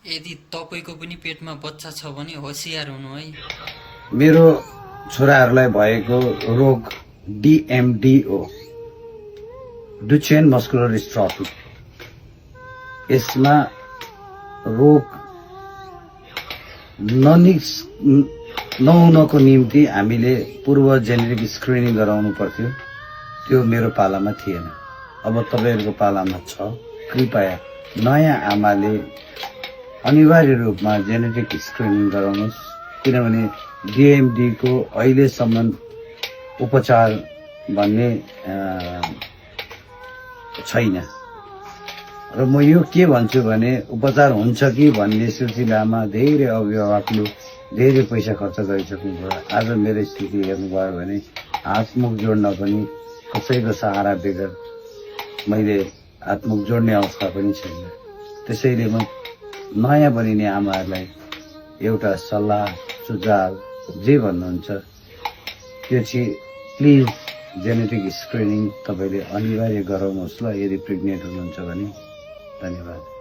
यदि तपाईको पनि पेटमा बच्चा छ भने होशियार हुनु है। मेरो छोराहरूलाई भएको रोग DMDO, डुचेन मस्कुलर डिस्ट्रफी, यसमा रोग नहुनको निम्ति हामीले पूर्व जेनेटिक स्क्रिनिङ गराउनु पर्थ्यो। त्यो मेरो पालामा थिएन। अब तपाईहरुको पालामा छ। कृपया नयाँ आमाले अनिवार्य रूपमा जेनेटिक स्क्रिनिङ गराउनुस्, किनभने DMD को अहिलेसम्म उपचार भन्ने छैन। र म यो के भन्छु भने उपचार हुन्छ कि भन्ने सिलसिलामा धेरै अभिभावकले धेरै पैसा खर्च गरिसक्नुभयो। आज मेरो स्थिति हेर्नुभयो भने हातमुख जोड्न पनि कसैको सहारा बेगर मैले हातमुख जोड्ने अवस्था पनि छैन। त्यसैले म नयाँ बनिने आमाहरूलाई एउटा सल्लाह सुझाव जे भन्नुहुन्छ त्यो चाहिँ प्लिज जेनेटिक स्क्रिनिङ तपाईले अनिवार्य गराउनुहोस् ल, यदि प्रेग्नेन्ट हुनुहुन्छ भने। धन्यवाद।